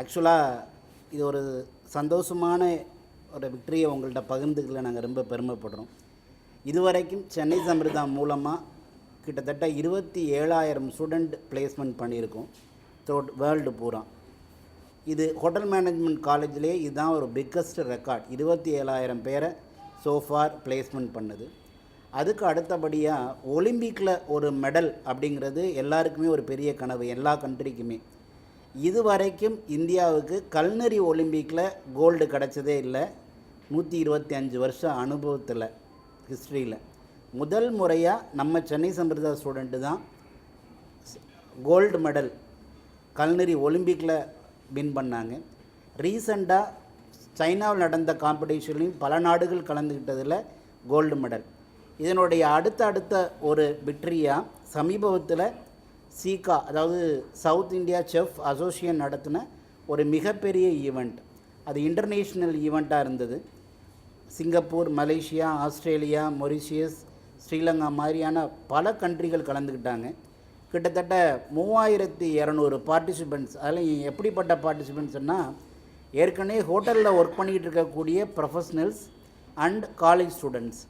ஆக்சுவலாக இது ஒரு சந்தோஷமான ஒரு விக்டரியை உங்கள்கிட்ட பகிர்ந்துக்கல நாங்கள் ரொம்ப பெருமைப்படுறோம். இதுவரைக்கும் சென்னை சமிர்தா மூலமாக கிட்டத்தட்ட 27,000 ஸ்டூடெண்ட் பிளேஸ்மெண்ட் பண்ணியிருக்கோம் த்ரூட் வேர்ல்டு பூரா. இது ஹோட்டல் மேனேஜ்மெண்ட் காலேஜ்லேயே இதுதான் ஒரு பிக்கஸ்ட் ரெக்கார்ட். 27,000 பேரை சோஃபார் பிளேஸ்மெண்ட் பண்ணுது. அதுக்கு அடுத்தபடியாக ஒலிம்பிக்கில் ஒரு மெடல் அப்படிங்கிறது எல்லாருக்குமே ஒரு பெரிய கனவு, எல்லா கண்ட்ரிக்குமே. இது வரைக்கும் இந்தியாவுக்கு கல்னரி ஒலிம்பிக்கில் கோல்டு கிடச்சதே இல்லை. 125 வருஷம் அனுபவத்தில் ஹிஸ்ட்ரியில் முதல் முறையாக நம்ம சென்னை சம்பிரதா ஸ்டூடெண்ட்டு தான் கோல்டு மெடல் கல்னரி ஒலிம்பிக்கில் வின் பண்ணாங்க. ரீசண்டாக சைனாவில் நடந்த காம்படிஷன்லையும் பல நாடுகள் கலந்துக்கிட்டதில் கோல்டு மெடல். இதனுடைய அடுத்த ஒரு விக்டரியாக சமீபத்தில் சீகா, அதாவது சவுத் இந்தியா செஃப் அசோசியேஷன் நடத்தின ஒரு மிகப்பெரிய ஈவெண்ட். அது இன்டர்நேஷ்னல் ஈவெண்ட்டாக இருந்தது. Singapore, Malaysia, Australia, Mauritius, Sri Lanka மாதிரியான பல கண்ட்ரிகள் கலந்துக்கிட்டாங்க. கிட்டத்தட்ட 3200 பார்ட்டிசிபெண்ட்ஸ். அதில் எப்படிப்பட்ட பார்ட்டிசிபெண்ட்ஸ்னால் ஏற்கனவே ஹோட்டலில் ஒர்க் பண்ணிக்கிட்டு இருக்கக்கூடிய ப்ரொஃபஷ்னல்ஸ் அண்ட் காலேஜ் ஸ்டூடெண்ட்ஸ்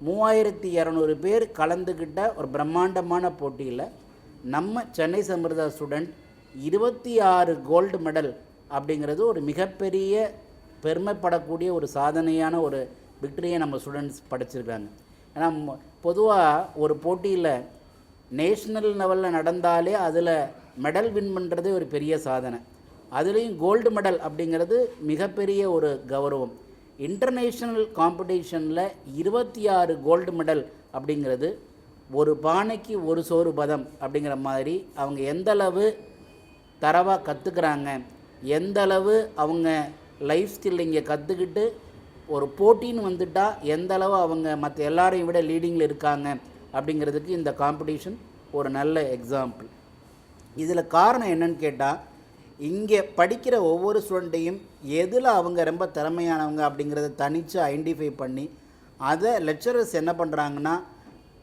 3200 பேர் கலந்துக்கிட்ட ஒரு பிரம்மாண்டமான போட்டியில் நம்ம Chennai Sampratha student 26 gold medal அப்படிங்கிறது ஒரு மிகப்பெரிய பெருமைப்படக்கூடிய ஒரு சாதனையான ஒரு விக்டரியை நம்ம ஸ்டூடெண்ட்ஸ் படிச்சிருக்காங்க. ஏன்னா பொதுவாக ஒரு போட்டியில் நேஷ்னல் லெவலில் நடந்தாலே அதில் மெடல் வின் பண்ணுறதே ஒரு பெரிய சாதனை. அதுலேயும் கோல்டு மெடல் அப்படிங்கிறது மிகப்பெரிய ஒரு கௌரவம். இன்டர்நேஷ்னல் காம்படிஷனில் 26 கோல்டு மெடல் அப்படிங்கிறது ஒரு பானைக்கு ஒரு சோறு பதம் அப்படிங்கிற மாதிரி அவங்க எந்தளவு தரவாக கற்றுக்குறாங்க, எந்தளவு அவங்க லைஃப் ஸ்கில் இங்கே கற்றுக்கிட்டு ஒரு போட்டின்னு வந்துட்டால் எந்தளவு அவங்க மற்ற எல்லாரையும் விட லீடிங்கில் இருக்காங்க அப்படிங்கிறதுக்கு இந்த காம்படிஷன் ஒரு நல்ல எக்ஸாம்பிள். இதில் காரணம் என்னன்னு கேட்டால், இங்கே படிக்கிற ஒவ்வொரு ஸ்டூடெண்ட்டையும் எதில் அவங்க ரொம்ப திறமையானவங்க அப்படிங்கிறத தனித்து ஐடென்டிஃபை பண்ணி அதை லெக்சரர்ஸ் என்ன பண்ணுறாங்கன்னா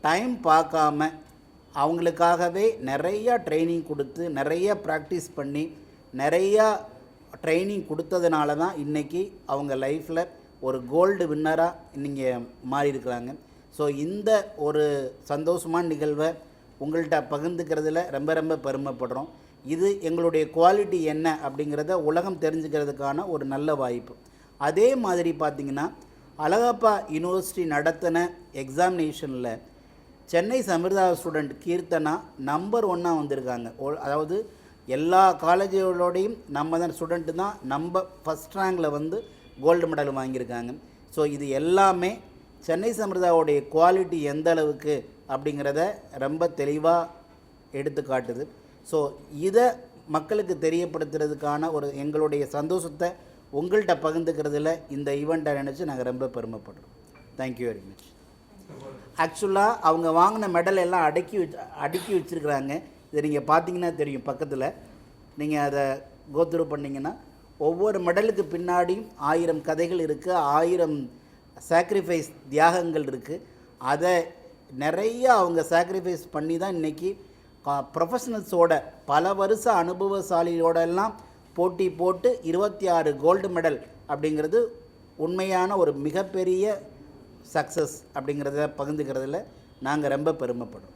டைம் பார்க்காம அவங்களுக்காகவே நிறையா ட்ரைனிங் கொடுத்து நிறையா ப்ராக்டிஸ் பண்ணி நிறையா ட்ரைனிங் கொடுத்ததுனால தான் இன்றைக்கி அவங்க லைஃப்பில் ஒரு கோல்டு வின்னராக நீங்கள் மாறி இருக்கிறாங்க. ஸோ இந்த ஒரு சந்தோஷமான நிகழ்வை உங்கள்கிட்ட பகிர்ந்துக்கிறதுல ரொம்ப பெருமைப்படுறோம். இது எங்களுடைய குவாலிட்டி என்ன அப்படிங்கிறத உலகம் தெரிஞ்சுக்கிறதுக்கான ஒரு நல்ல வாய்ப்பு. அதே மாதிரி பார்த்திங்கன்னா அழகப்பா யூனிவர்சிட்டி நடத்தின எக்ஸாமினேஷனில் சென்னை சமிர்தா ஸ்டூடெண்ட் கீர்த்தனா நம்பர் 1 வந்திருக்காங்க. அதாவது எல்லா காலேஜுகளோடையும் நம்ம தான் ஸ்டூடெண்ட்டு தான் நம்ம ஃபஸ்ட் ரேங்கில் வந்து கோல்டு மெடல் வாங்கியிருக்காங்க. ஸோ இது எல்லாமே சென்னை சமிர்தாவுடைய குவாலிட்டி எந்த அளவுக்கு அப்படிங்கிறத ரொம்ப தெளிவாக எடுத்து காட்டுது. ஸோ இதை மக்களுக்கு தெரியப்படுத்துறதுக்கான ஒரு எங்களுடைய சந்தோஷத்தை உங்கள்கிட்ட பகிர்ந்துக்கிறதுல இந்த ஈவெண்ட்டை நினச்சி நாங்கள் ரொம்ப பெருமைப்படுறோம். Thank you very much. ஆக்சுவலாக அவங்க வாங்கின மெடல் எல்லாம் அடுக்கி வச்சுருக்குறாங்க. இதை நீங்கள் பார்த்தீங்கன்னா தெரியும். பக்கத்தில் நீங்கள் அதை கோத்ரூ பண்ணிங்கன்னா ஒவ்வொரு மெடலுக்கு பின்னாடியும் 1000 கதைகள் இருக்குது, 1000 சாக்ரிஃபைஸ் தியாகங்கள் இருக்குது. அதை நிறைய அவங்க சாக்ரிஃபைஸ் பண்ணி தான் இன்றைக்கி ப்ரொஃபஷ்னல்ஸோட பல வருஷ அனுபவசாலியோடெல்லாம் போட்டி போட்டு 26 கோல்டு மெடல் அப்படிங்கிறது உண்மையான ஒரு மிகப்பெரிய சக்ஸஸ் அப்படிங்கிறத பகிர்ந்துக்கிறதுல நாங்கள் ரொம்ப பெருமைப்படுறோம்.